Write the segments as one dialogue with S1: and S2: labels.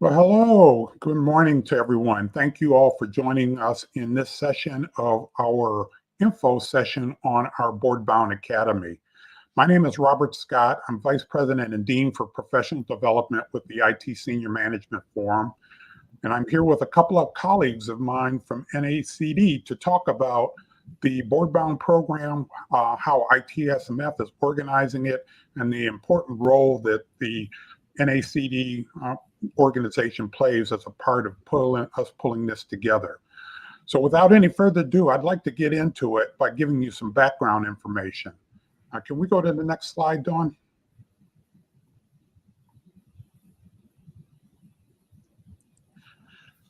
S1: Well, hello. Good morning to everyone. Thank you all for joining us in this session of our info session on our Board Bound Academy. My name is Robert Scott. I'm Vice President and Dean for Professional Development with the IT Senior Management Forum. And I'm here with a couple of colleagues of mine from NACD to talk about the Board Bound program, how ITSMF is organizing it, and the important role that the NACD organization plays as a part of pulling this together. So without any further ado, I'd like to get into it by giving you some background information. Can we go to the next slide, Dawn?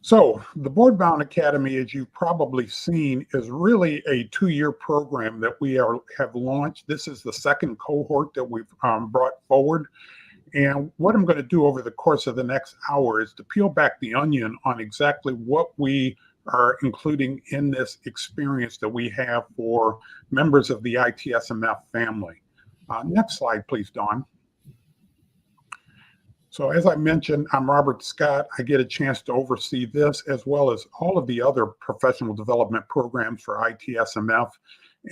S1: So the Board Bound Academy, as you've probably seen, is really a 2-year program that we have launched. This is the second cohort that we've brought forward. And what I'm going to do over the course of the next hour is to peel back the onion on exactly what we are including in this experience that we have for members of the ITSMF family. Next slide, please, Dawn. So as I mentioned, I'm Robert Scott. I get a chance to oversee this as well as all of the other professional development programs for ITSMF.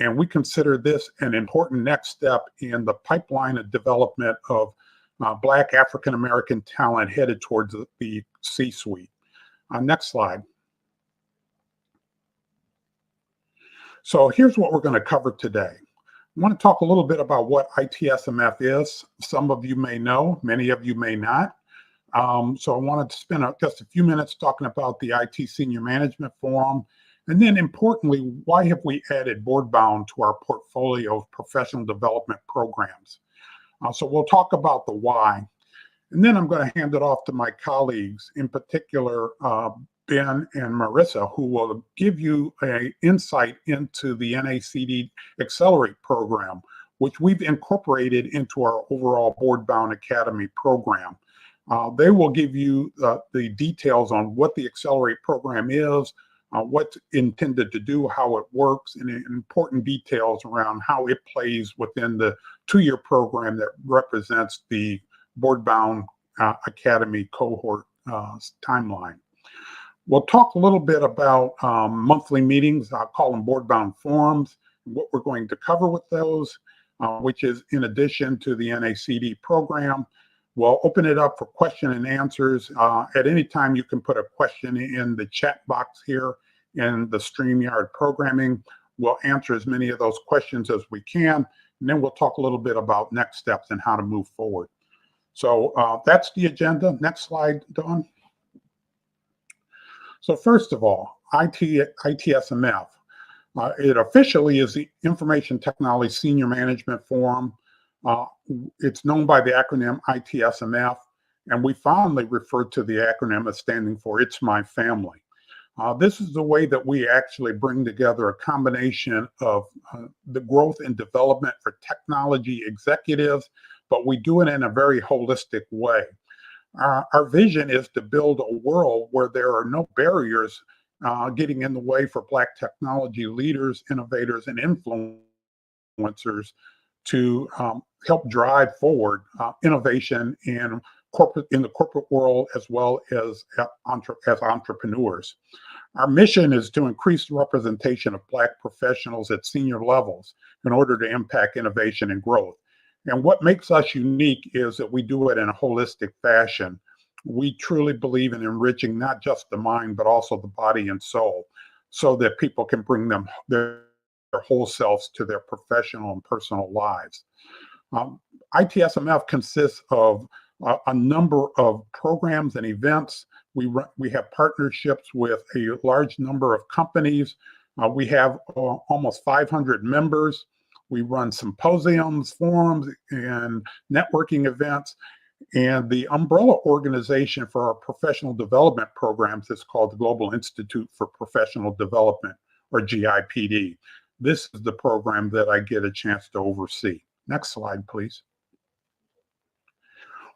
S1: And we consider this an important next step in the pipeline of development of Black African-American talent headed towards the C-suite. Next slide. So here's what we're going to cover today. I want to talk a little bit about what ITSMF is. Some of you may know, many of you may not. So I wanted to spend just a few minutes talking about the IT Senior Management Forum. And then importantly, why have we added Board Bound to our portfolio of professional development programs? So we'll talk about the why. And then I'm going to hand it off to my colleagues, in particular, Ben and Marissa, who will give you an insight into the NACD Accelerate program, which we've incorporated into our overall Board Bound Academy program. They will give you the details on what the Accelerate program is, what's intended to do, how it works, and important details around how it plays within the 2-year program that represents the Board Bound Academy cohort timeline. We'll talk a little bit about monthly meetings. I'll call them Board Bound forums, what we're going to cover with those, which is in addition to the NACD program. We'll open it up for question and answers. At any time, you can put a question in the chat box here in the StreamYard programming. We'll answer as many of those questions as we can, and then we'll talk a little bit about next steps and how to move forward. So that's the agenda. Next slide, Dawn. So first of all, ITSMF. It officially is the Information Technology Senior Management Forum. It's known by the acronym ITSMF, and we fondly refer to the acronym as standing for It's My Family. This is the way that we actually bring together a combination of the growth and development for technology executives, but we do it in a very holistic way. Our vision is to build a world where there are no barriers getting in the way for Black technology leaders, innovators, and influencers to help drive forward innovation in the corporate world as well as entrepreneurs. Our mission is to increase the representation of Black professionals at senior levels in order to impact innovation and growth. And what makes us unique is that we do it in a holistic fashion. We truly believe in enriching not just the mind, but also the body and soul, so that people can bring their whole selves to their professional and personal lives. ITSMF consists of a number of programs and events. We have partnerships with a large number of companies. We have almost 500 members. We run symposiums, forums, and networking events. And the umbrella organization for our professional development programs is called the Global Institute for Professional Development, or GIPD. This is the program that I get a chance to oversee. Next slide, please.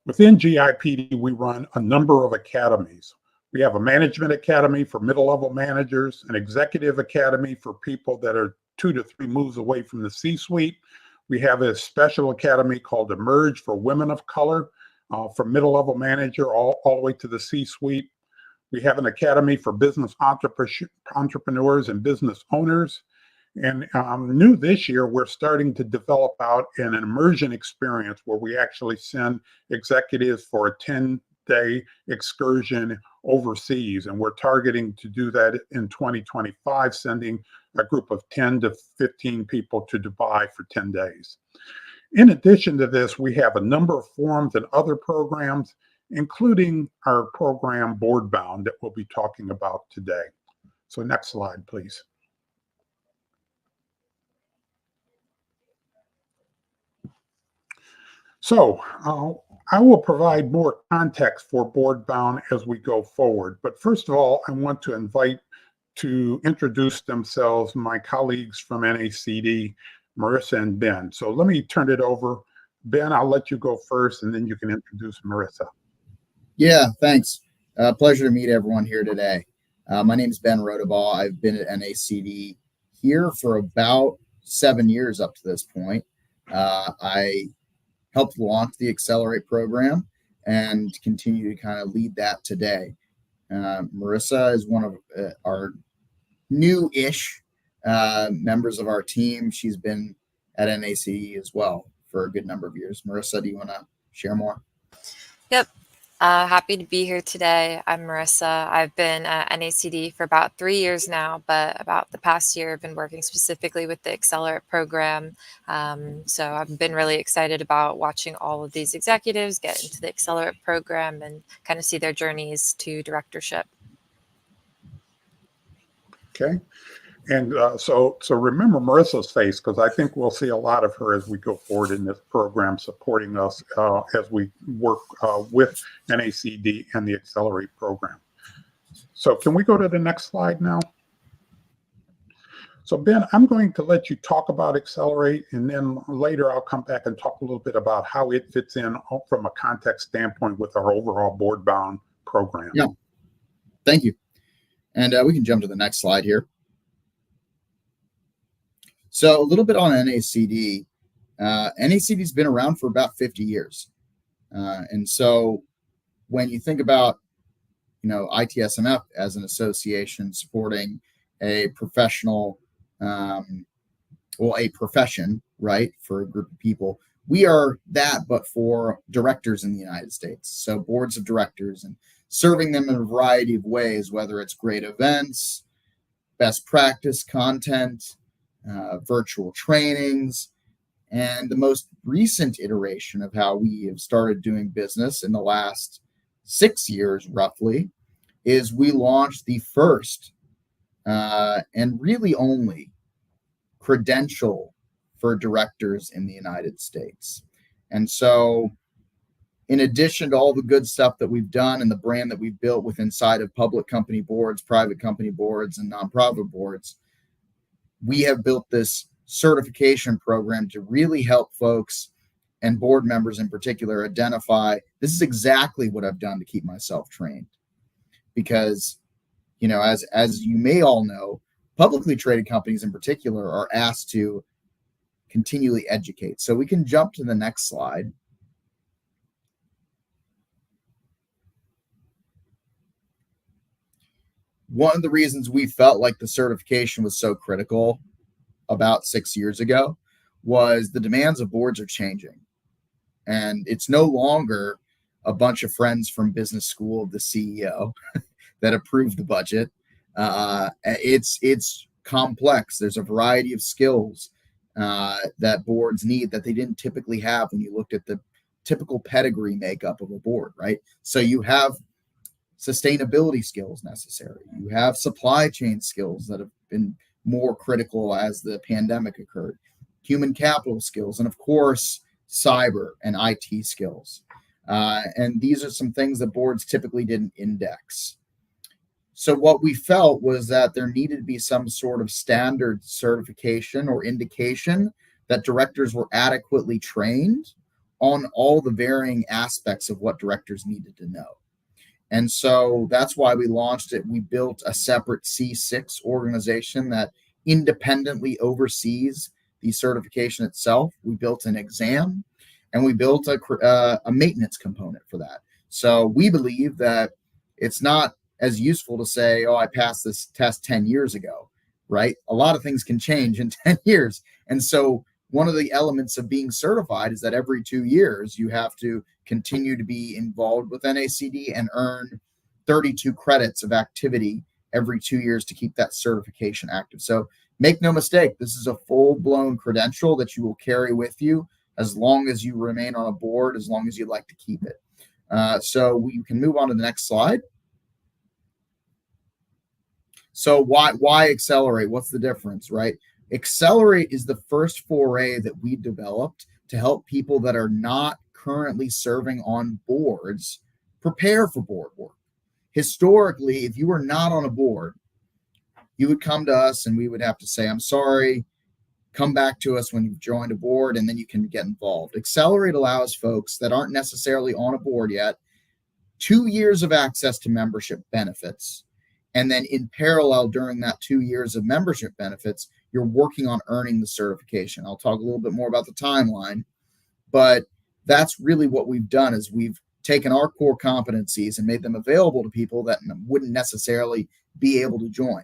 S1: Within GIPD, we run a number of academies. We have a management academy for middle-level managers, an executive academy for people that are 2 to 3 moves away from the C-suite. We have a special academy called Emerge for women of color. from middle-level manager all the way to the C-suite. We have an academy for business entrepreneurs and business owners. And new this year, we're starting to develop out an immersion experience where we actually send executives for a 10-day excursion overseas. And we're targeting to do that in 2025, sending a group of 10 to 15 people to Dubai for 10 days. In addition to this, we have a number of forums and other programs, including our program Board Bound that we'll be talking about today. So next slide, please. So I will provide more context for Board Bound as we go forward. But first of all, I want to invite to introduce themselves my colleagues from NACD, Marissa and Ben. So let me turn it over. Ben, I'll let you go first, and then you can introduce Marissa.
S2: Yeah, thanks. Pleasure to meet everyone here today. My name is Ben Rodabaugh. I've been at NACD here for about 7 years up to this point. I helped launch the Accelerate program and continue to kind of lead that today. Marissa is one of our new-ish members of our team. She's been at NACD as well for a good number of years. Marissa, do you want to share more?
S3: Yep. Happy to be here today. I'm Marissa. I've been at NACD for about 3 years now, but about the past year, I've been working specifically with the Accelerate program. So I've been really excited about watching all of these executives get into the Accelerate program and kind of see their journeys to directorship.
S1: Okay. And so remember Marissa's face, because I think we'll see a lot of her as we go forward in this program, supporting us as we work with NACD and the Accelerate program. So can we go to the next slide now? So Ben, I'm going to let you talk about Accelerate, and then later I'll come back and talk a little bit about how it fits in from a context standpoint with our overall Board Bound program.
S2: Yeah, thank you. And we can jump to the next slide here. So a little bit on NACD. NACD's been around for about 50 years. And so when you think about, ITSMF as an association supporting a professional, a profession, right, for a group of people, we are that, but for directors in the United States. So boards of directors and serving them in a variety of ways, whether it's great events, best practice content, virtual trainings, and the most recent iteration of how we have started doing business in the last 6 years, roughly, is we launched the first and really only credential for directors in the United States. And so in addition to all the good stuff that we've done and the brand that we've built with inside of public company boards, private company boards, and nonprofit boards, we have built this certification program to really help folks and board members in particular identify, this is exactly what I've done to keep myself trained. Because, as you may all know, publicly traded companies in particular are asked to continually educate. So we can jump to the next slide. One of the reasons we felt like the certification was so critical about 6 years ago was the demands of boards are changing. And it's no longer a bunch of friends from business school of the CEO that approve the budget. It's complex. There's a variety of skills that boards need that they didn't typically have when you looked at the typical pedigree makeup of a board, right? So you have sustainability skills necessary. You have supply chain skills that have been more critical as the pandemic occurred, human capital skills, and of course, cyber and IT skills. And these are some things that boards typically didn't index. So what we felt was that there needed to be some sort of standard certification or indication that directors were adequately trained on all the varying aspects of what directors needed to know. And so that's why we launched it. We built a separate C6 organization that independently oversees the certification itself. We built an exam, and we built a maintenance component for that. So we believe that it's not as useful to say, oh, I passed this test 10 years ago, right? A lot of things can change in 10 years. And so one of the elements of being certified is that every 2 years, you have to continue to be involved with NACD and earn 32 credits of activity every 2 years to keep that certification active. So make no mistake, this is a full-blown credential that you will carry with you as long as you remain on a board, as long as you'd like to keep it. So we can move on to the next slide. So why Accelerate? What's the difference, right? Accelerate is the first foray that we developed to help people that are not currently serving on boards prepare for board work. Historically, if you were not on a board, you would come to us and we would have to say, I'm sorry, come back to us when you've joined a board, and then you can get involved. Accelerate allows folks that aren't necessarily on a board yet 2 years of access to membership benefits. And then in parallel, during that 2 years of membership benefits, you're working on earning the certification. I'll talk a little bit more about the timeline, but that's really what we've done is we've taken our core competencies and made them available to people that wouldn't necessarily be able to join.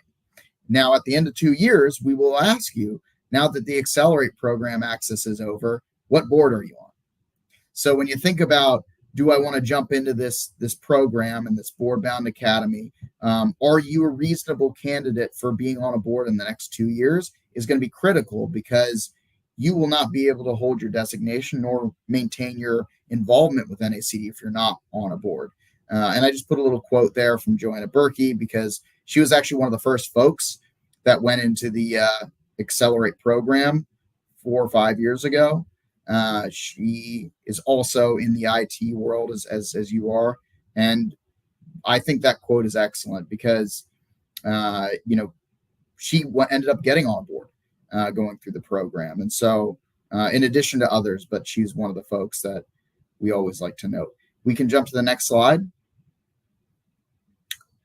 S2: Now, at the end of 2 years, we will ask you, now that the Accelerate program access is over, what board are you on? So when you think about, do I want to jump into this program and this board-bound academy? Are you a reasonable candidate for being on a board in the next 2 years is going to be critical, because you will not be able to hold your designation nor maintain your involvement with NACD if you're not on a board. And I just put a little quote there from Joanna Berkey, because she was actually one of the first folks that went into the Accelerate program 4 or 5 years ago. She is also in the IT world as you are. And I think that quote is excellent because, she ended up getting on board going through the program. And so in addition to others, but she's one of the folks that we always like to note. We can jump to the next slide.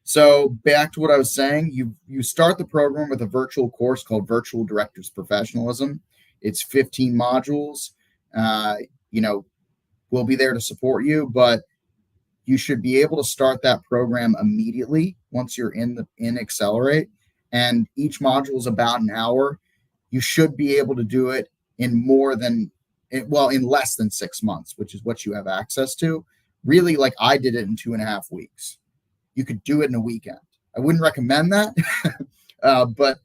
S2: So back to what I was saying, you start the program with a virtual course called Virtual Directors Professionalism. It's 15 modules. We'll be there to support you, but you should be able to start that program immediately once you're in Accelerate. And each module is about an hour. You should be able to do it in less than 6 months, which is what you have access to. Really, like I did it in 2.5 weeks. You could do it in a weekend. I wouldn't recommend that, but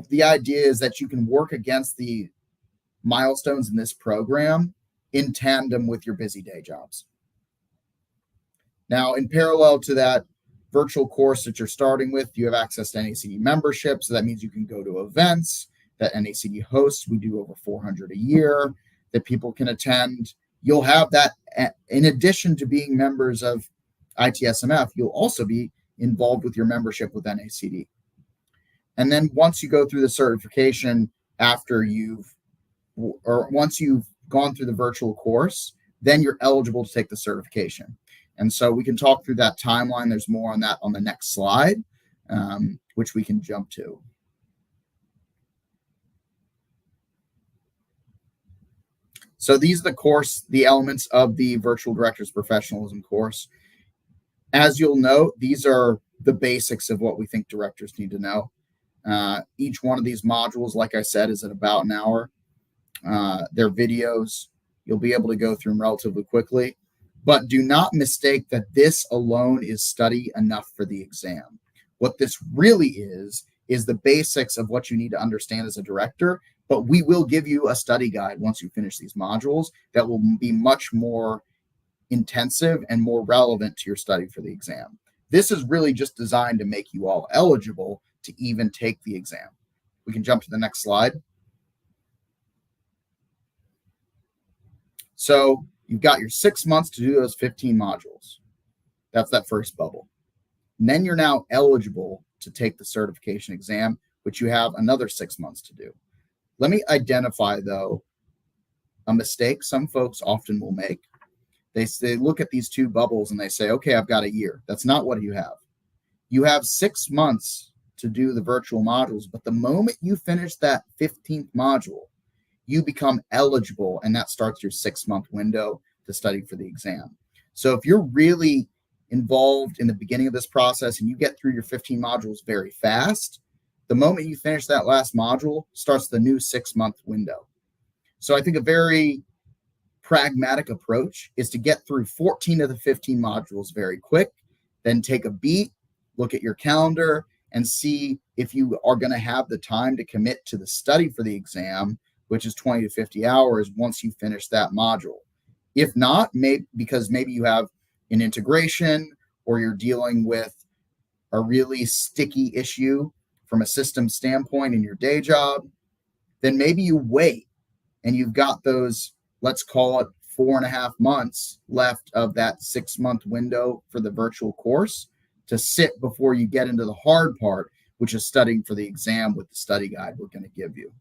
S2: the idea is that you can work against the milestones in this program in tandem with your busy day jobs. Now, in parallel to that virtual course that you're starting with, you have access to NACD membership. So that means you can go to events that NACD hosts. We do over 400 a year that people can attend. You'll have that in addition to being members of ITSMF, you'll also be involved with your membership with NACD. And then once you go through the certification, once you've gone through the virtual course, then you're eligible to take the certification. And so we can talk through that timeline. There's more on that on the next slide, which we can jump to. So these are the elements of the Virtual Directors Professionalism course. As you'll note, these are the basics of what we think directors need to know. Each one of these modules, like I said, is at about an hour. They're videos. You'll be able to go through them relatively quickly. But do not mistake that this alone is study enough for the exam. What this really is the basics of what you need to understand as a director. But we will give you a study guide once you finish these modules that will be much more intensive and more relevant to your study for the exam. This is really just designed to make you all eligible to even take the exam. We can jump to the next slide. So you've got your 6 months to do those 15 modules. That's that first bubble. And then you're now eligible to take the certification exam, which you have another 6 months to do. Let me identify, though, a mistake some folks often will make. They look at these two bubbles and they say, okay, I've got a year. That's not what you have. You have 6 months to do the virtual modules, but the moment you finish that 15th module, you become eligible, and that starts your 6-month window to study for the exam. So if you're really involved in the beginning of this process and you get through your 15 modules very fast, the moment you finish that last module starts the new 6-month window. So I think a very pragmatic approach is to get through 14 of the 15 modules very quick, then take a beat, look at your calendar, and see if you are going to have the time to commit to the study for the exam, which is 20 to 50 hours once you finish that module. If not, because maybe you have an integration or you're dealing with a really sticky issue from a system standpoint in your day job, then maybe you wait and you've got those, let's call it 4.5 months left of that 6-month window for the virtual course to sit before you get into the hard part, which is studying for the exam with the study guide we're going to give you.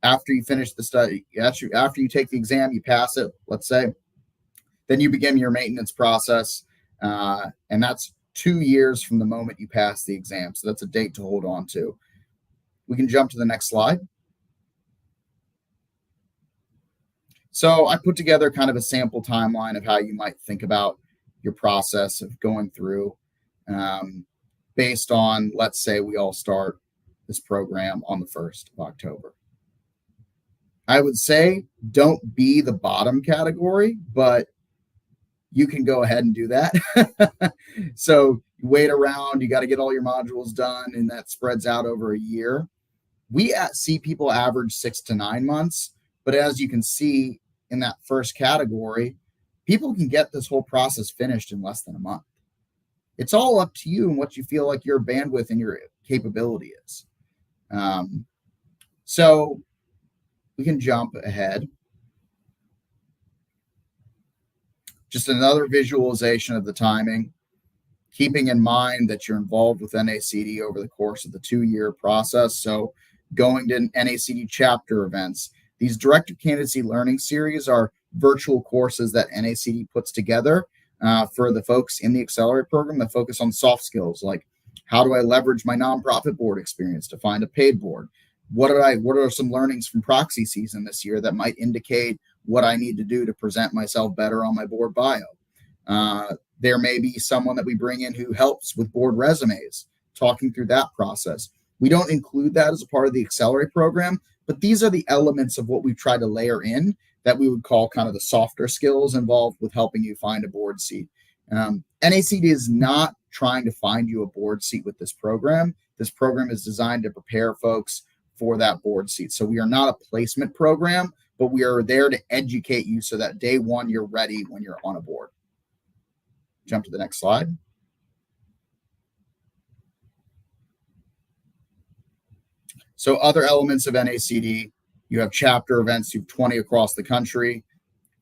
S2: After you finish the study, after you take the exam, you pass it, let's say, then you begin your maintenance process, and that's 2 years from the moment you pass the exam. So that's a date to hold on to. We can jump to the next slide. So I put together kind of a sample timeline of how you might think about your process of going through based on, let's say we all start this program on the 1st of October. I would say don't be the bottom category, but you can go ahead and do that. So you wait around, you got to get all your modules done, and that spreads out over a year. We see people average 6 to 9 months, but as you can see in that first category, people can get this whole process finished in less than a month. It's all up to you and what you feel like your bandwidth and your capability is. So we can jump ahead. Just another visualization of the timing, keeping in mind that you're involved with NACD over the course of the 2-year process. So going to NACD chapter events. These Director Candidacy Learning Series are virtual courses that NACD puts together for the folks in the Accelerate program that focus on soft skills, like how do I leverage my nonprofit board experience to find a paid board? What are some learnings from proxy season this year that might indicate what I need to do to present myself better on my board bio? There may be someone that we bring in who helps with board resumes, talking through that process. We don't include that as a part of the Accelerate program, but these are the elements of what we try to layer in that we would call kind of the softer skills involved with helping you find a board seat. NACD is not trying to find you a board seat with this program. This program is designed to prepare folks for that board seat. So we are not a placement program, but we are there to educate you so that day one you're ready when you're on a board. Jump to the next slide. So other elements of NACD, you have chapter events, you have 20 across the country.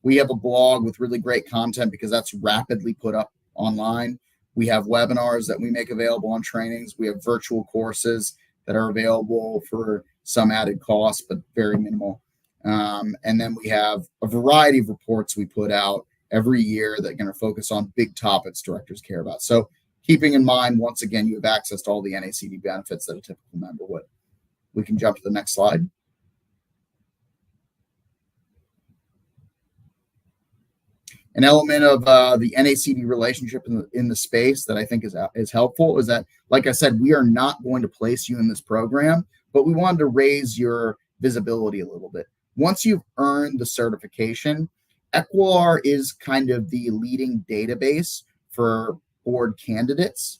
S2: We have a blog with really great content because that's rapidly put up online. We have webinars that we make available on trainings. We have virtual courses that are available for some added cost, but very minimal. And then we have a variety of reports we put out every year that are going to focus on big topics directors care about. So keeping in mind, once again, you have access to all the NACD benefits that a typical member would. We can jump to the next slide. An element of the NACD relationship in the space that I think is helpful is that, like I said, we are not going to place you in this program, but we wanted to raise your visibility a little bit. Once you've earned the certification, Equilar is kind of the leading database for board candidates.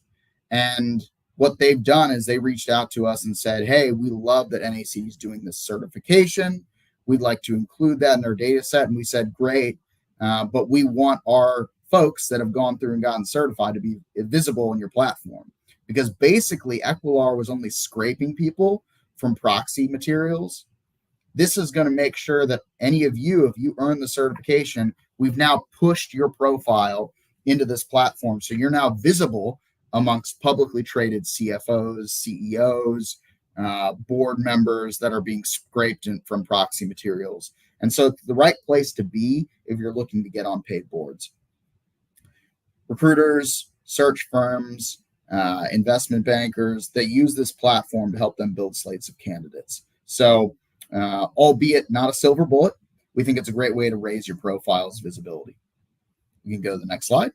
S2: And what they've done is they reached out to us and said, hey, we love that NACD is doing this certification. We'd like to include that in our data set. And we said, great. But we want our folks that have gone through and gotten certified to be visible in your platform, because basically Equilar was only scraping people from proxy materials. This is going to make sure that any of you, if you earn the certification, we've now pushed your profile into this platform. So you're now visible amongst publicly traded CFOs, CEOs, board members that are being scraped from proxy materials. And so it's the right place to be if you're looking to get on paid boards. Recruiters, search firms, investment bankers, they use this platform to help them build slates of candidates. So albeit not a silver bullet. We think it's a great way to raise your profile's visibility. You can go to the next slide.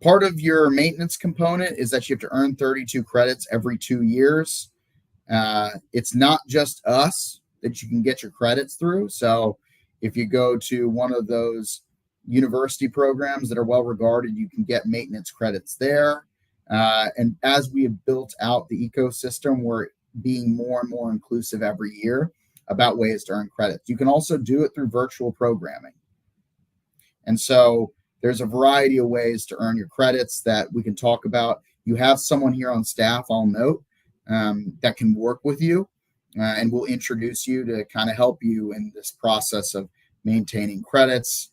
S2: Part of your maintenance component is that you have to earn 32 credits every 2 years. It's not just us that you can get your credits through. So if you go to one of those university programs that are well regarded, you can get maintenance credits there. And as we have built out the ecosystem, we're being more and more inclusive every year about ways to earn credits. You can also do it through virtual programming. And so there's a variety of ways to earn your credits that we can talk about. You have someone here on staff, I'll note, that can work with you, and we'll introduce you to kind of help you in this process of maintaining credits.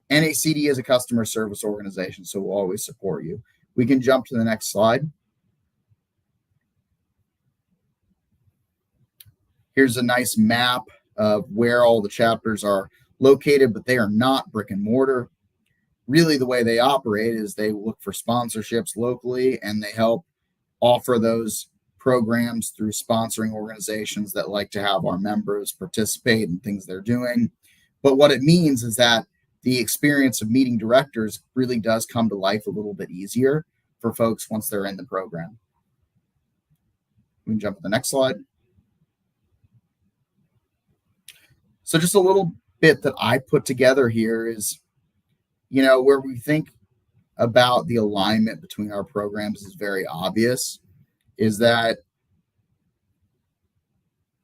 S2: NACD is a customer service organization, so we'll always support you. We can jump to the next slide. Here's a nice map of where all the chapters are located, but they are not brick and mortar. Really, the way they operate is they look for sponsorships locally, and they help offer those programs through sponsoring organizations that like to have our members participate in things they're doing. But what it means is that the experience of meeting directors really does come to life a little bit easier for folks once they're in the program. We can jump to the next slide. So just a little bit that I put together here is, where we think about the alignment between our programs is very obvious, is that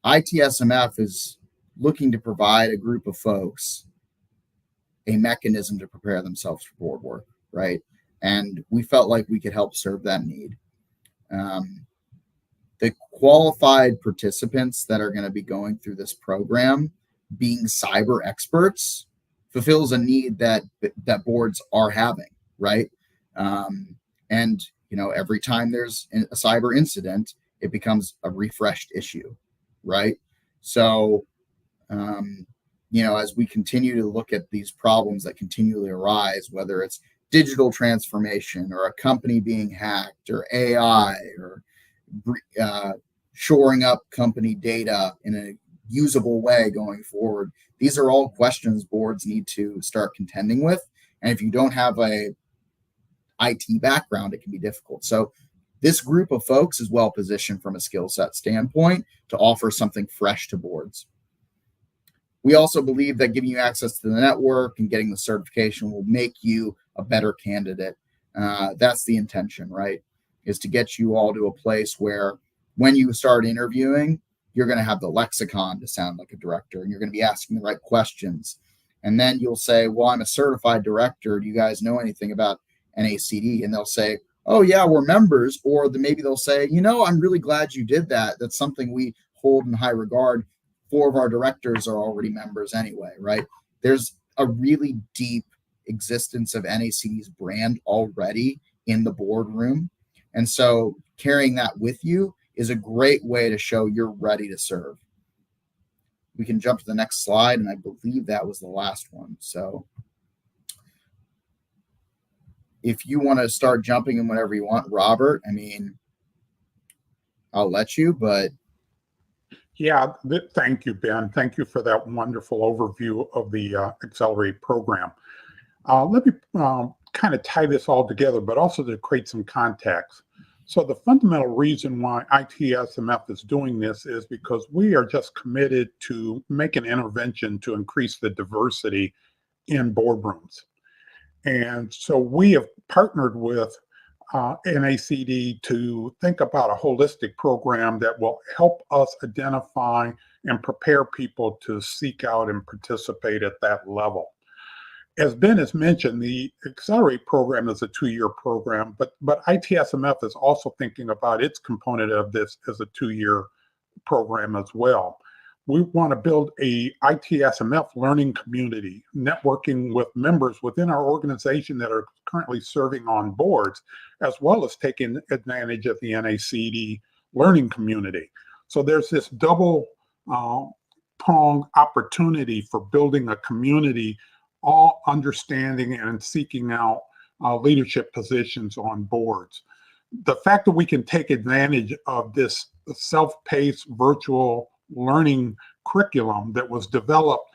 S2: ITSMF is looking to provide a group of folks a mechanism to prepare themselves for board work, right? And we felt like we could help serve that need. The qualified participants that are going to be going through this program, being cyber experts, fulfills a need that boards are having, right? And every time there's a cyber incident, it becomes a refreshed issue, right? So, as we continue to look at these problems that continually arise, whether it's digital transformation or a company being hacked or AI or shoring up company data in a usable way going forward, these are all questions boards need to start contending with. And if you don't have a IT background, it can be difficult. So this group of folks is well positioned from a skill set standpoint to offer something fresh to boards. We also believe that giving you access to the network and getting the certification will make you a better candidate. That's the intention, right? Is to get you all to a place where when you start interviewing, you're going to have the lexicon to sound like a director, and you're going to be asking the right questions. And then you'll say, well, I'm a certified director. Do you guys know anything about NACD? And they'll say, oh, yeah, we're members. Or maybe they'll say, I'm really glad you did that. That's something we hold in high regard. 4 of our directors are already members anyway, right? There's a really deep existence of NACD's brand already in the boardroom. And so carrying that with you is a great way to show you're ready to serve. We can jump to the next slide, and I believe that was the last one. So if you want to start jumping in whenever you want, Robert, I'll let you, but.
S1: Yeah, thank you, Ben. Thank you for that wonderful overview of the Accelerate program. Let me kind of tie this all together, but also to create some context. So the fundamental reason why ITSMF is doing this is because we are just committed to make an intervention to increase the diversity in boardrooms. And so we have partnered with NACD to think about a holistic program that will help us identify and prepare people to seek out and participate at that level. As Ben has mentioned, the Accelerate program is a 2-year program, but ITSMF is also thinking about its component of this as a 2-year program as well. We want to build a ITSMF learning community, networking with members within our organization that are currently serving on boards, as well as taking advantage of the NACD learning community. So there's this double pronged opportunity for building a community, all understanding and seeking out leadership positions on boards. The fact that we can take advantage of this self-paced virtual learning curriculum that was developed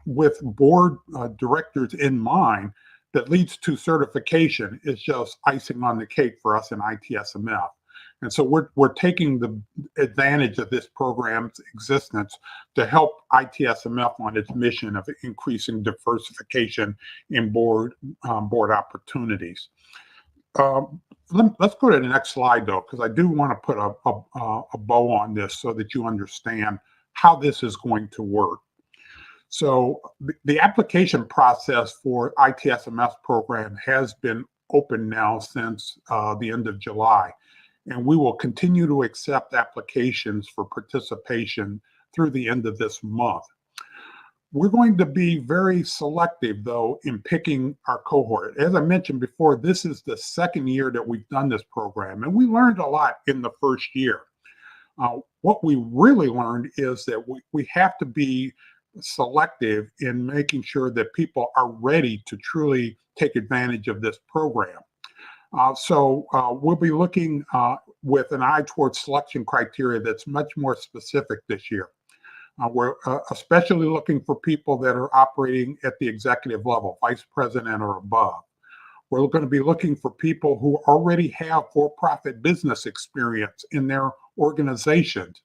S1: with board directors in mind that leads to certification is just icing on the cake for us in ITSMF. And so we're taking the advantage of this program's existence to help ITSMF on its mission of increasing diversification in board opportunities. Let's go to the next slide, though, because I do want to put a bow on this so that you understand how this is going to work. So the application process for ITSMF program has been open now since the end of July, and we will continue to accept applications for participation through the end of this month. We're going to be very selective, though, in picking our cohort. As I mentioned before, this is the second year that we've done this program, and we learned a lot in the first year. What we really learned is that we have to be selective in making sure that people are ready to truly take advantage of this program. So we'll be looking with an eye towards selection criteria that's much more specific this year. We're especially looking for people that are operating at the executive level, vice president or above. We're going to be looking for people who already have for-profit business experience in their organizations,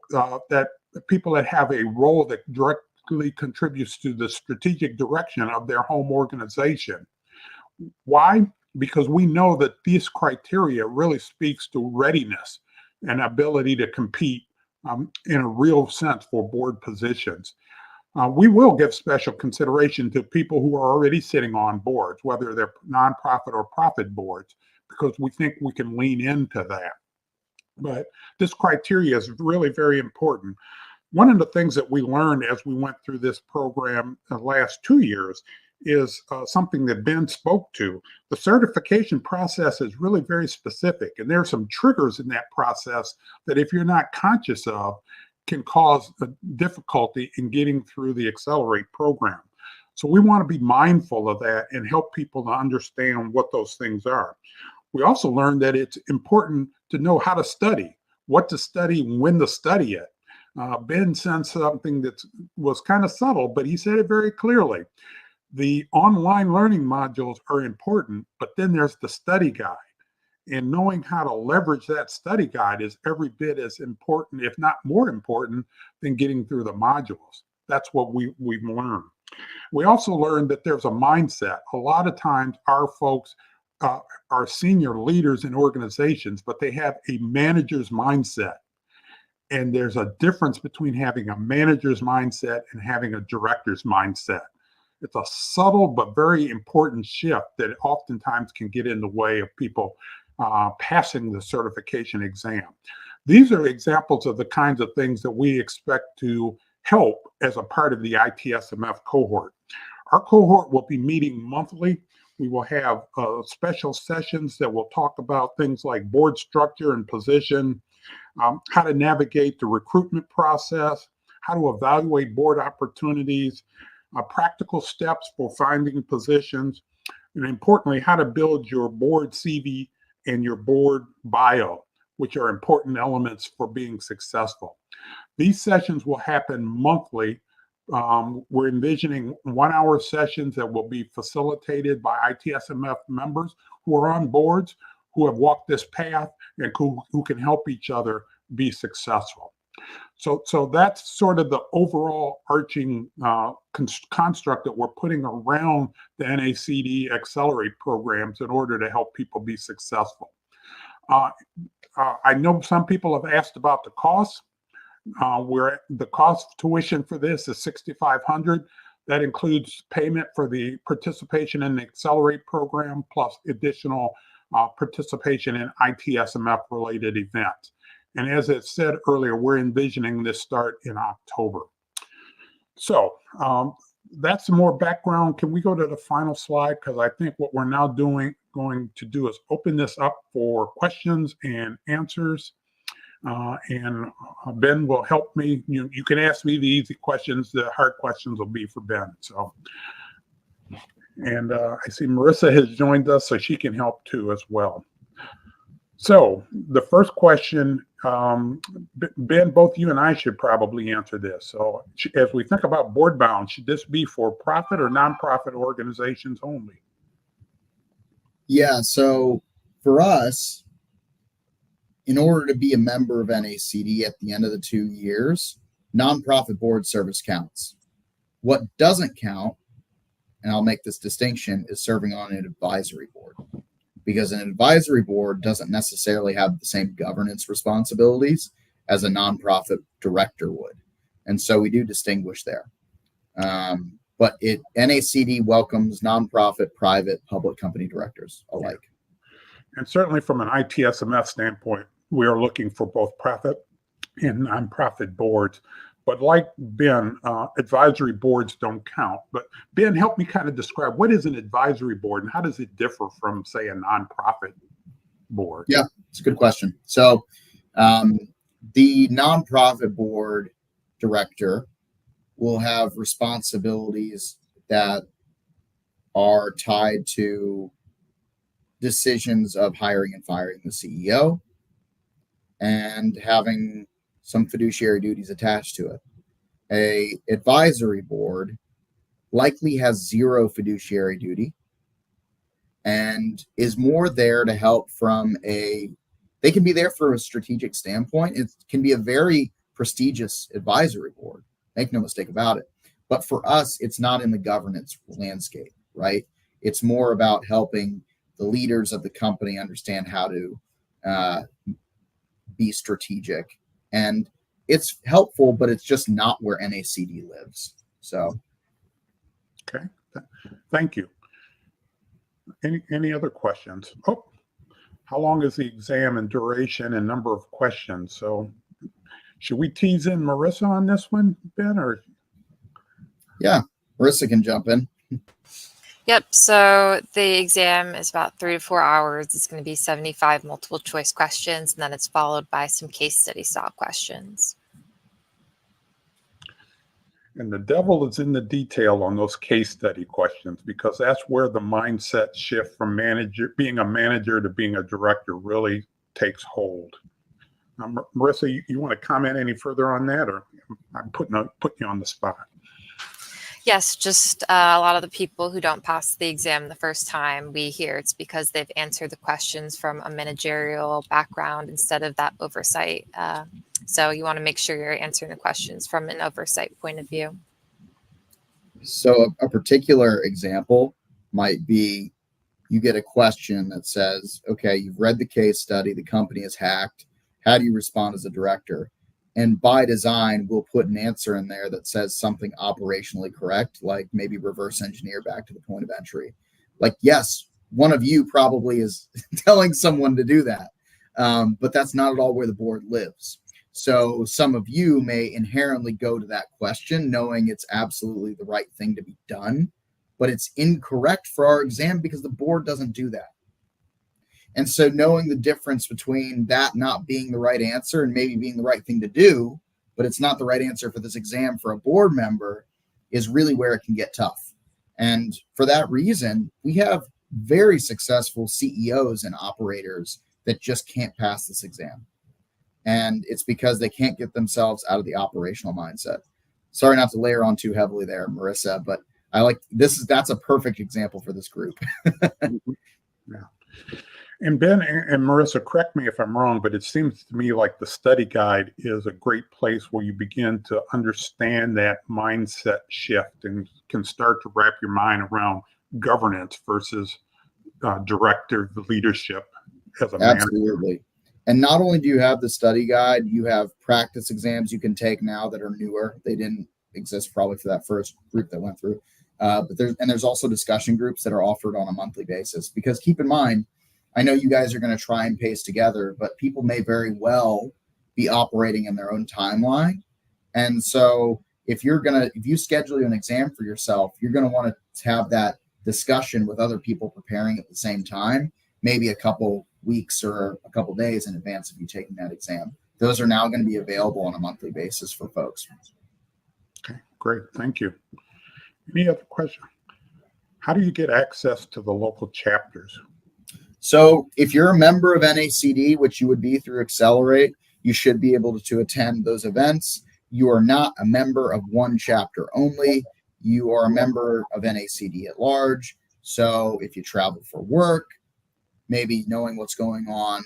S1: that people that have a role that directly contributes to the strategic direction of their home organization. Why? Because we know that these criteria really speaks to readiness and ability to compete in a real sense for board positions. We will give special consideration to people who are already sitting on boards, whether they're nonprofit or profit boards, because we think we can lean into that. But this criteria is really very important. One of the things that we learned as we went through this program the last 2 years is something that Ben spoke to. The certification process is really very specific, and there are some triggers in that process that if you're not conscious of can cause a difficulty in getting through the Accelerate program. So we want to be mindful of that and help people to understand what those things are. We also learned that it's important to know how to study, what to study, when to study it. Ben said something that was kind of subtle, but he said it very clearly. The online learning modules are important, but then there's the study guide. And knowing how to leverage that study guide is every bit as important, if not more important, than getting through the modules. That's what we've learned. We also learned that there's a mindset. A lot of times our folks are senior leaders in organizations, but they have a manager's mindset. And there's a difference between having a manager's mindset and having a director's mindset. It's a subtle but very important shift that oftentimes can get in the way of people passing the certification exam. These are examples of the kinds of things that we expect to help as a part of the ITSMF cohort. Our cohort will be meeting monthly. We will have special sessions that will talk about things like board structure and position, how to navigate the recruitment process, how to evaluate board opportunities, practical steps for finding positions, and importantly, how to build your board CV and your board bio, which are important elements for being successful. These sessions will happen monthly. We're envisioning 1-hour sessions that will be facilitated by ITSMF members who are on boards, who have walked this path, and who can help each other be successful. So that's sort of the overall arching construct that we're putting around the NACD Accelerate programs in order to help people be successful. I know some people have asked about the cost. Where the cost of tuition for this is $6,500. That includes payment for the participation in the Accelerate program, plus additional participation in ITSMF related events. And as it said earlier, we're envisioning this start in October. So that's some more background. Can we go to the final slide? Because I think what we're now going to do is open this up for questions and answers. And Ben will help me. You can ask me the easy questions. The hard questions will be for Ben. So, and I see Marissa has joined us, so she can help too as well. So the first question, Ben, both you and I should probably answer this. So as we think about board bound, should this be for profit or nonprofit organizations only?
S2: Yeah, so for us, in order to be a member of NACD at the end of the 2 years, nonprofit board service counts. What doesn't count, and I'll make this distinction, is serving on an advisory board. Because an advisory board doesn't necessarily have the same governance responsibilities as a nonprofit director would. And so we do distinguish there. But NACD welcomes nonprofit, private, public company directors alike.
S1: And certainly from an ITSMF standpoint, we are looking for both profit and nonprofit boards. But like Ben, advisory boards don't count. But Ben, help me kind of describe, what is an advisory board and how does it differ from, say, a nonprofit board?
S2: Yeah, it's a good question. So the nonprofit board director will have responsibilities that are tied to decisions of hiring and firing the CEO and having some fiduciary duties attached to it. A advisory board likely has zero fiduciary duty and is more there to help they can be there for a strategic standpoint. It can be a very prestigious advisory board, make no mistake about it. But for us, it's not in the governance landscape, right? It's more about helping the leaders of the company understand how to be strategic. And it's helpful, but it's just not where NACD lives. So,
S1: okay, thank you. Any other questions? Oh, how long is the exam and duration and number of questions? So, should we tease in Marissa on this one, Ben? Or
S2: yeah, Marissa can jump in.
S3: Yep. So the exam is about 3 to 4 hours. It's going to be 75 multiple choice questions, and then it's followed by some case study style questions.
S1: And the devil is in the detail on those case study questions, because that's where the mindset shift from being a manager to being a director really takes hold. Marissa, you want to comment any further on that, or I'm putting you on the spot?
S3: Yes, just a lot of the people who don't pass the exam the first time, we hear it's because they've answered the questions from a managerial background instead of that oversight. So you want to make sure you're answering the questions from an oversight point of view.
S2: So a particular example might be you get a question that says, okay, you've read the case study, the company is hacked. How do you respond as a director? And by design, we'll put an answer in there that says something operationally correct, like maybe reverse engineer back to the point of entry. Like, yes, one of you probably is telling someone to do that, but that's not at all where the board lives. So some of you may inherently go to that question knowing it's absolutely the right thing to be done, but it's incorrect for our exam because the board doesn't do that. And so knowing the difference between that not being the right answer and maybe being the right thing to do, but it's not the right answer for this exam for a board member, is really where it can get tough. And for that reason, we have very successful CEOs and operators that just can't pass this exam. And it's because they can't get themselves out of the operational mindset. Sorry not to layer on too heavily there, Marissa, but I like that's a perfect example for this group.
S1: Yeah. And Ben and Marissa, correct me if I'm wrong, but it seems to me like the study guide is a great place where you begin to understand that mindset shift and can start to wrap your mind around governance versus director leadership as a manager.
S2: Absolutely. And not only do you have the study guide, you have practice exams you can take now that are newer. They didn't exist probably for that first group that went through. But there's also discussion groups that are offered on a monthly basis, because keep in mind, I know you guys are going to try and pace together, but people may very well be operating in their own timeline. And so if you schedule an exam for yourself, you're going to want to have that discussion with other people preparing at the same time, maybe a couple weeks or a couple days in advance of you taking that exam. Those are now going to be available on a monthly basis for folks.
S1: Okay, great. Thank you. Any other question? How do you get access to the local chapters?
S2: So if you're a member of NACD, which you would be through Accelerate, you should be able to attend those events. You are not a member of one chapter only. You are a member of NACD at large. So if you travel for work, maybe knowing what's going on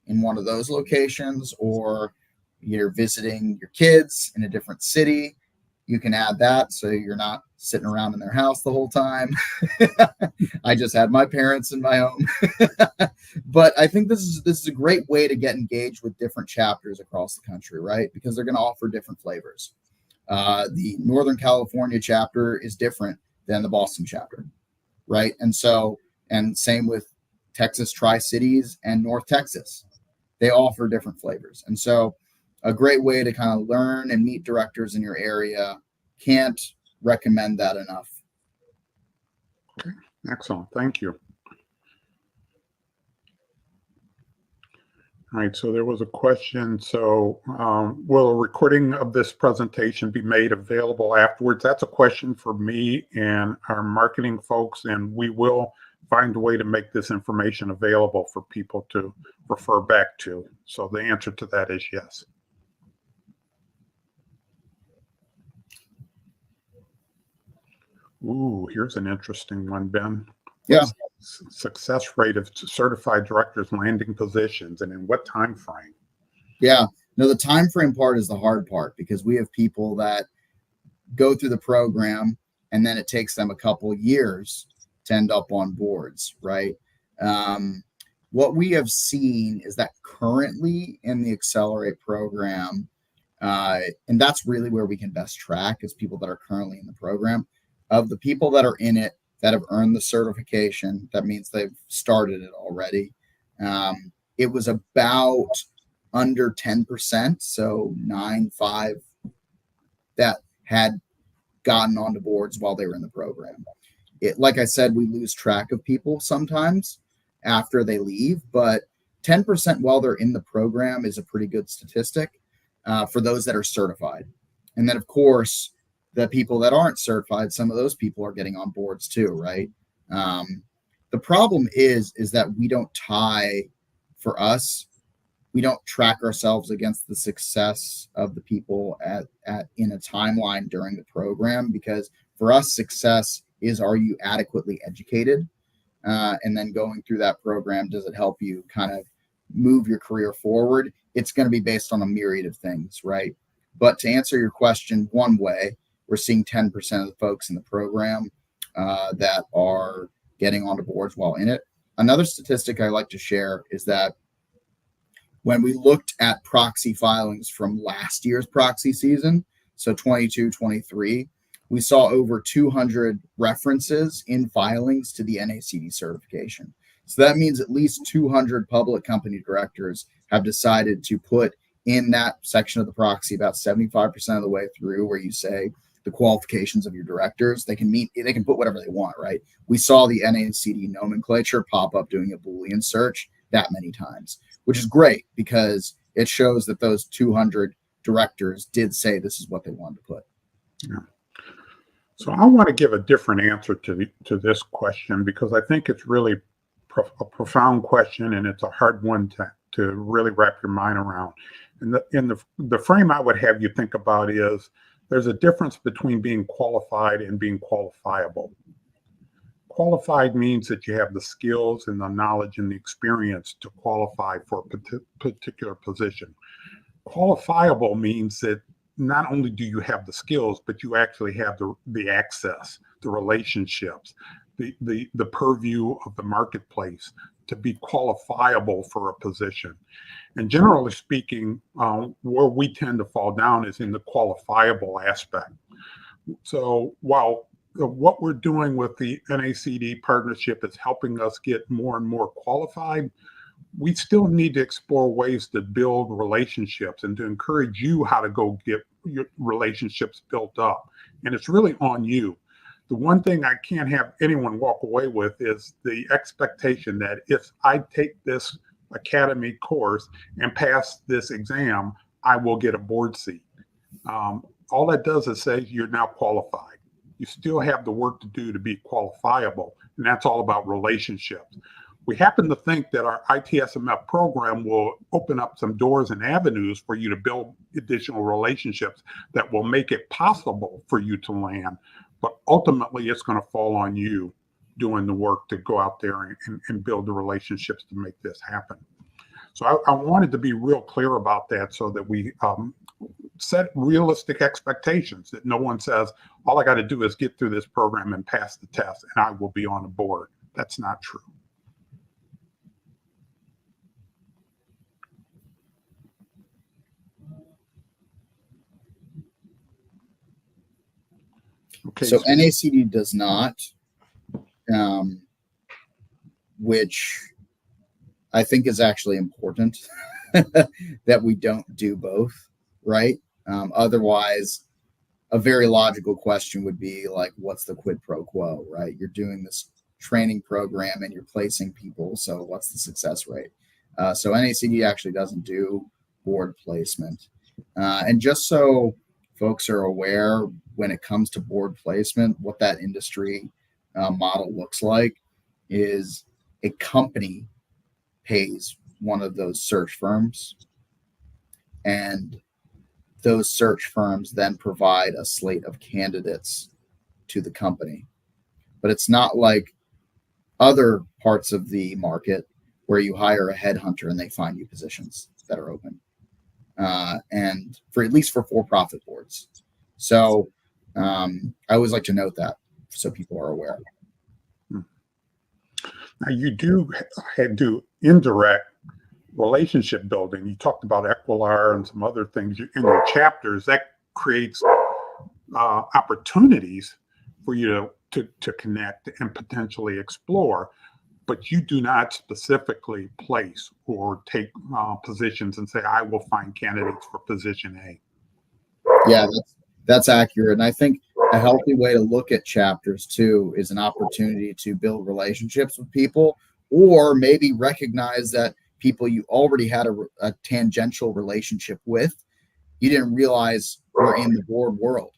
S2: in one of those locations, or you're visiting your kids in a different city, you can add that so you're not sitting around in their house the whole time. I just had my parents in my home. But I think this is a great way to get engaged with different chapters across the country, right? Because they're going to offer different flavors. The Northern California chapter is different than the Boston chapter, right? And same with Texas Tri-Cities and North Texas. They offer different flavors. And so a great way to kind of learn and meet directors in your area. Can't recommend that enough.
S1: Okay, excellent. Thank you. All right, so there was a question. So will a recording of this presentation be made available afterwards? That's a question for me and our marketing folks, and we will find a way to make this information available for people to refer back to. So the answer to that is yes. Ooh, here's an interesting one, Ben.
S2: Yeah.
S1: Success rate of certified directors landing positions, and in what time frame?
S2: Yeah. No, the time frame part is the hard part, because we have people that go through the program and then it takes them a couple years to end up on boards, right? What we have seen is that currently in the Accelerate program, and that's really where we can best track, is people that are currently in the program. Of the people that are in it that have earned the certification, that means they've started it already. It was about under 10%, so 9.5, that had gotten onto boards while they were in the program. Like I said, we lose track of people sometimes after they leave, but 10% while they're in the program is a pretty good statistic for those that are certified. And then, of course, the people that aren't certified, some of those people are getting on boards too, right? The problem is that we don't tie, for us, we don't track ourselves against the success of the people in a timeline during the program, because for us, success is, are you adequately educated? And then going through that program, does it help you kind of move your career forward? It's going to be based on a myriad of things, right? But to answer your question one way, we're seeing 10% of the folks in the program that are getting onto boards while in it. Another statistic I like to share is that when we looked at proxy filings from last year's proxy season, so 22-23, we saw over 200 references in filings to the NACD certification. So that means at least 200 public company directors have decided to put in that section of the proxy, about 75% of the way through, where you say the qualifications of your directors. They can put whatever they want, right? We saw the NACD nomenclature pop up doing a Boolean search that many times, which is great because it shows that those 200 directors did say this is what they wanted to put.
S1: Yeah. So I want to give a different answer to this question, because I think it's really a profound question, and it's a hard one to really wrap your mind around. And the frame I would have you think about is, there's a difference between being qualified and being qualifiable. Qualified means that you have the skills and the knowledge and the experience to qualify for a particular position. Qualifiable means that not only do you have the skills, but you actually have the access, the relationships, the purview of the marketplace to be qualifiable for a position. And generally speaking, where we tend to fall down is in the qualifiable aspect. So while what we're doing with the NACD partnership is helping us get more and more qualified, we still need to explore ways to build relationships and to encourage you how to go get your relationships built up. And it's really on you. The one thing I can't have anyone walk away with is the expectation that if I take this academy course and pass this exam, I will get a board seat. All that does is say you're now qualified. You still have the work to do to be qualifiable, and that's all about relationships. We happen to think that our ITSMF program will open up some doors and avenues for you to build additional relationships that will make it possible for you to land. But ultimately, it's going to fall on you doing the work to go out there and build the relationships to make this happen. So I wanted to be real clear about that so that we set realistic expectations, that no one says, all I got to do is get through this program and pass the test and I will be on the board. That's not true.
S2: Okay. So NACD does not, which I think is actually important that we don't do both, right? Otherwise, a very logical question would be like, what's the quid pro quo, right? You're doing this training program and you're placing people, so what's the success rate? So NACD actually doesn't do board placement. And just so folks are aware, when it comes to board placement, what that industry model looks like is a company pays one of those search firms, and those search firms then provide a slate of candidates to the company. But it's not like other parts of the market where you hire a headhunter and they find you positions that are open, and for at least for for-profit boards. So I always like to note that so people are aware.
S1: Now you do indirect relationship building. You talked about Equilar and some other things in your chapters that creates opportunities for you to connect and potentially explore, but you do not specifically place or take positions and say, I will find candidates for position A.
S2: Yeah, that's accurate. And I think a healthy way to look at chapters too is an opportunity to build relationships with people, or maybe recognize that people you already had a tangential relationship with, you didn't realize were in the board world.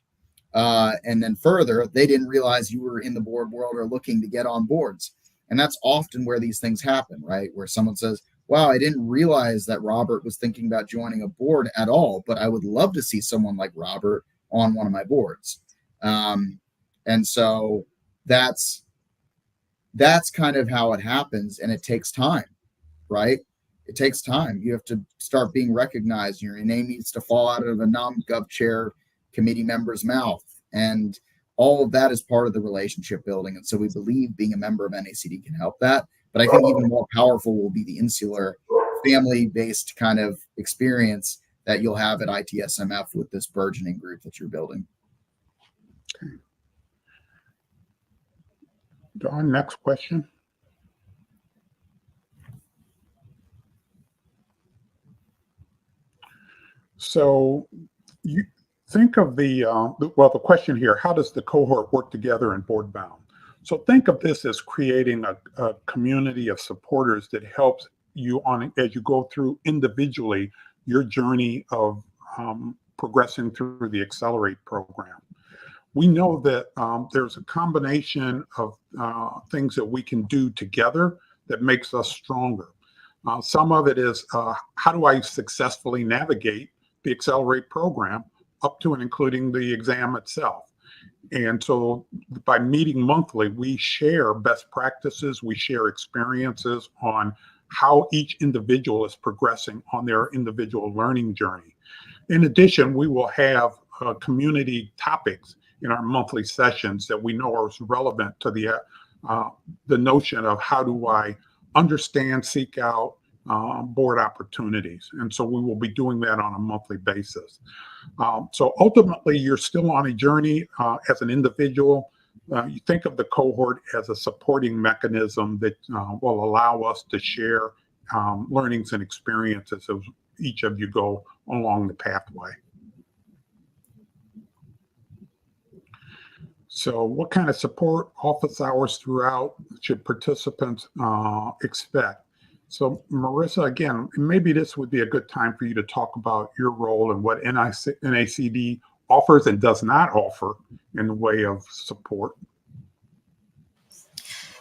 S2: And then further, they didn't realize you were in the board world or looking to get on boards. And that's often where these things happen, right? Where someone says, wow, I didn't realize that Robert was thinking about joining a board at all, but I would love to see someone like Robert on one of my boards. And so that's kind of how it happens. And it takes time, right? It takes time. You have to start being recognized. Your name needs to fall out of a non-gov chair committee member's mouth. And all of that is part of the relationship building. And so we believe being a member of NACD can help that. But I think even more powerful will be the insular family-based kind of experience that you'll have at ITSMF with this burgeoning group that you're building.
S1: Okay. Don, next question. So you think of the question here, how does the cohort work together in board bound? So think of this as creating a community of supporters that helps you on as you go through individually your journey of progressing through the Accelerate program. We know that there's a combination of things that we can do together that makes us stronger. Some of it is how do I successfully navigate the Accelerate program up to and including the exam itself. And so by meeting monthly, we share best practices, we share experiences on how each individual is progressing on their individual learning journey. In addition, we will have community topics in our monthly sessions that we know are relevant to the notion of how do I understand, seek out board opportunities. And so we will be doing that on a monthly basis. So ultimately, you're still on a journey as an individual. You think of the cohort as a supporting mechanism that will allow us to share learnings and experiences as each of you go along the pathway. So what kind of support office hours throughout should participants expect? So Marissa, again, maybe this would be a good time for you to talk about your role and what NACD offers and does not offer in the way of support.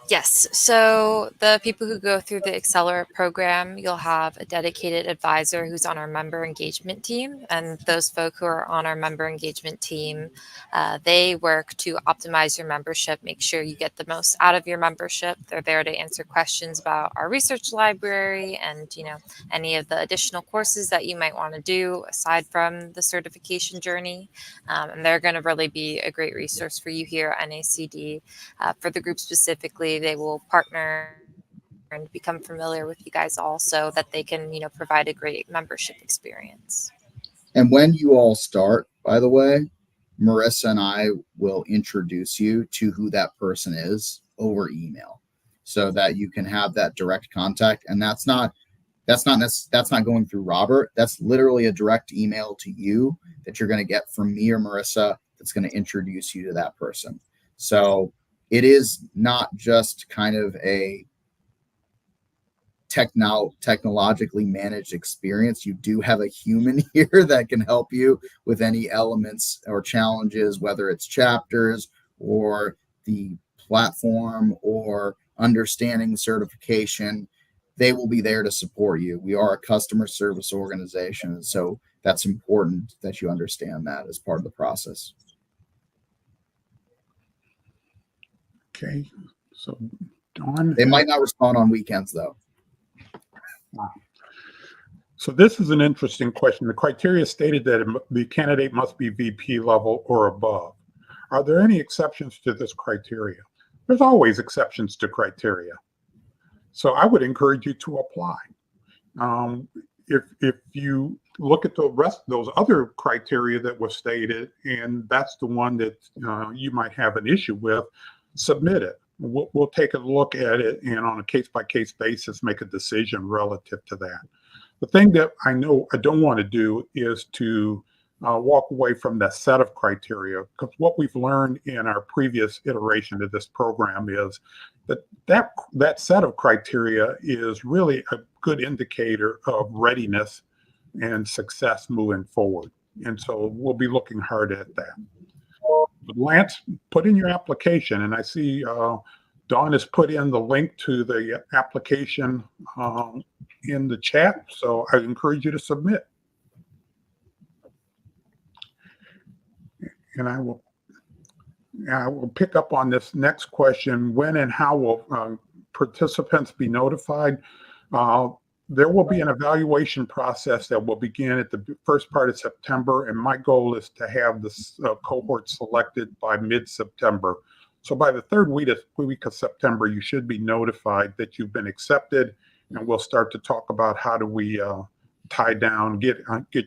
S3: Yes. So the people who go through the Accelerate program, you'll have a dedicated advisor who's on our member engagement team. And those folk who are on our member engagement team, they work to optimize your membership, make sure you get the most out of your membership. They're there to answer questions about our research library and, any of the additional courses that you might want to do aside from the certification journey. And they're going to really be a great resource for you here at NACD. For the group specifically, they will partner and become familiar with you guys all so that they can, provide a great membership experience.
S2: And when you all start, by the way, Marissa and I will introduce you to who that person is over email so that you can have that direct contact. And that's not going through Robert. That's literally a direct email to you that you're going to get from me or Marissa that's going to introduce you to that person. So it is not just kind of a technologically managed experience. You do have a human here that can help you with any elements or challenges, whether it's chapters or the platform or understanding the certification. They will be there to support you. We are a customer service organization, so that's important that you understand that as part of the process.
S1: Okay, so Dawn.
S2: They might not respond on weekends, though.
S1: So this is an interesting question. The criteria stated that the candidate must be VP level or above. Are there any exceptions to this criteria? There's always exceptions to criteria. So I would encourage you to apply. If you look at the rest of those other criteria that were stated, and that's the one that you might have an issue with, submit it. We'll take a look at it and on a case-by-case basis make a decision relative to that. The thing that I know I don't want to do is to walk away from that set of criteria, because what we've learned in our previous iteration of this program is that set of criteria is really a good indicator of readiness and success moving forward. And so we'll be looking hard at that. But Lance, put in your application, and I see Dawn has put in the link to the application in the chat, so I encourage you to submit. And I will pick up on this next question. When and how will participants be notified? There will be an evaluation process that will begin at the first part of September, and my goal is to have this cohort selected by mid-September. So by the third week of September, you should be notified that you've been accepted, and we'll start to talk about how do we tie down, get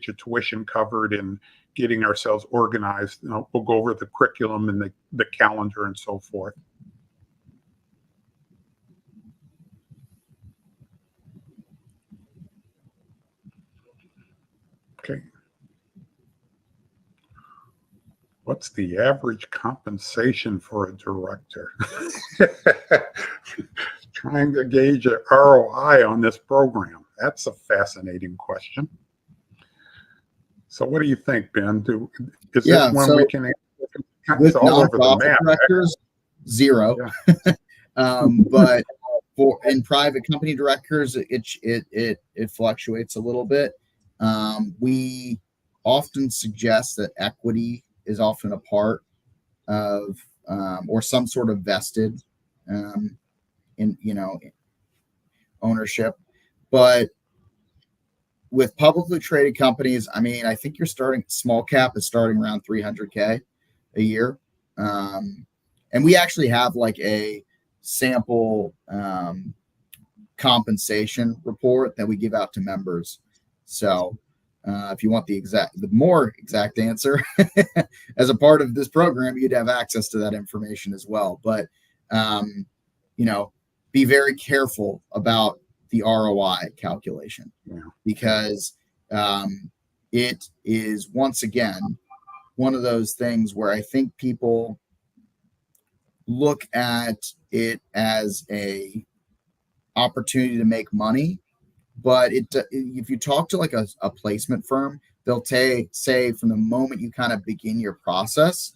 S1: your tuition covered, and getting ourselves organized. We'll go over the curriculum and the calendar and so forth. Okay. What's the average compensation for a director? Trying to gauge an ROI on this program. That's a fascinating question. So what do you think, Ben? Is this one we can answer?
S2: With
S1: all over the map,
S2: directors, zero. Yeah. But in private company directors, it fluctuates a little bit. We often suggest that equity is often a part of or some sort of vested in ownership. But with publicly traded companies, I mean, I think you're starting small cap is starting around 300K a year. And we actually have like a sample compensation report that we give out to members. So if you want the more exact answer as a part of this program, you'd have access to that information as well. But, be very careful about the ROI calculation, because it is, once again, one of those things where I think people look at it as a opportunity to make money. But if you talk to like a placement firm, they'll say from the moment you kind of begin your process,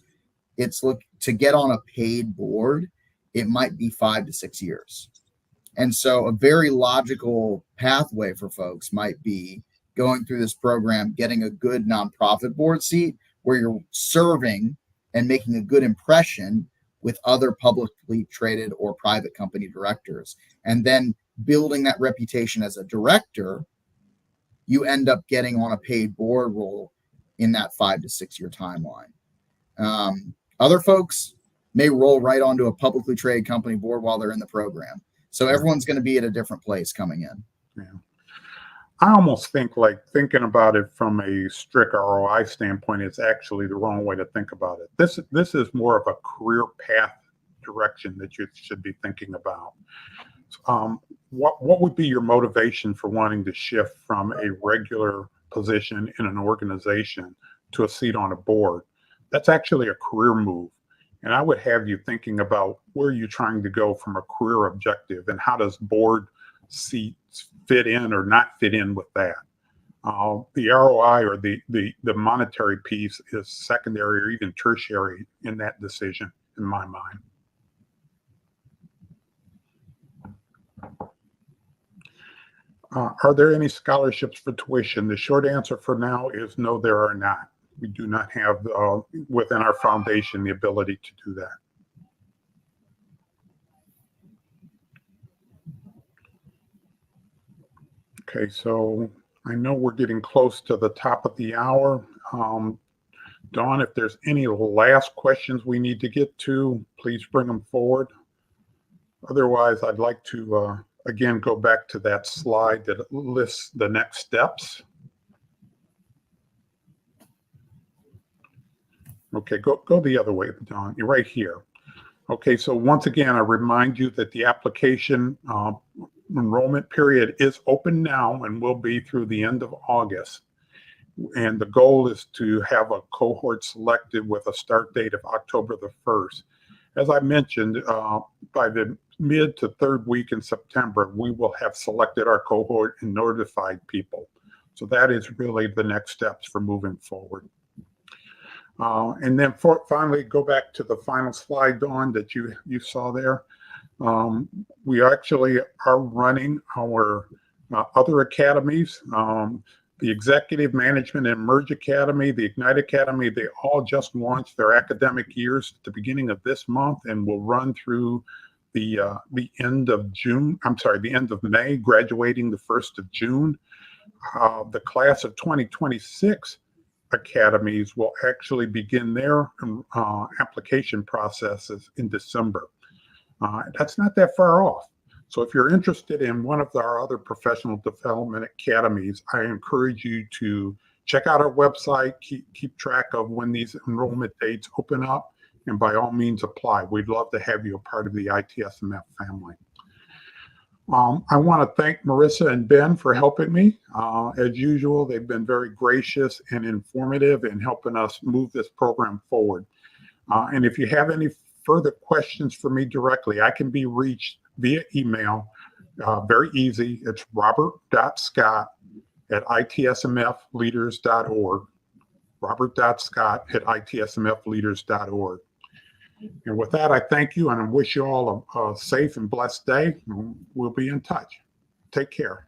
S2: it's to get on a paid board it might be 5 to 6 years. And so a very logical pathway for folks might be going through this program, getting a good nonprofit board seat where you're serving and making a good impression with other publicly traded or private company directors. And then building that reputation as a director, you end up getting on a paid board role in that 5 to 6 year timeline. Other folks may roll right onto a publicly traded company board while they're in the program. So everyone's going to be at a different place coming in.
S1: Yeah. I almost think like thinking about it from a strict ROI standpoint is actually the wrong way to think about it. This is more of a career path direction that you should be thinking about. What would be your motivation for wanting to shift from a regular position in an organization to a seat on a board? That's actually a career move. And I would have you thinking about where you're trying to go from a career objective and how does board seats fit in or not fit in with that. The ROI or the monetary piece is secondary or even tertiary in that decision, in my mind. Are there any scholarships for tuition? The short answer for now is no, there are not. We do not have within our foundation the ability to do that. Okay, so I know we're getting close to the top of the hour. Dawn, if there's any last questions we need to get to, please bring them forward. Otherwise, I'd like to, again, go back to that slide that lists the next steps. Okay, go the other way, Dawn. You're right here. Okay, so once again, I remind you that the application enrollment period is open now and will be through the end of August. And the goal is to have a cohort selected with a start date of October the 1st. As I mentioned, by the mid to third week in September, we will have selected our cohort and notified people. So that is really the next steps for moving forward. And then finally, go back to the final slide, Dawn, that you saw there. We actually are running our other academies. The Executive Management and Merge Academy, the Ignite Academy, they all just launched their academic years at the beginning of this month and will run through the end of June. I'm sorry, the end of May, graduating the 1st of June. The class of 2026 academies will actually begin their application processes in December. That's not that far off. So if you're interested in one of our other professional development academies, I encourage you to check out our website, keep track of when these enrollment dates open up, and by all means apply. We'd love to have you a part of the ITSMF family. I want to thank Marissa and Ben for helping me. As usual, they've been very gracious and informative in helping us move this program forward. And if you have any further questions for me directly, I can be reached via email. Very easy. It's robert.scott@itsmfleaders.org. robert.scott@itsmfleaders.org. And with that, I thank you and I wish you all a safe and blessed day. We'll be in touch. Take care.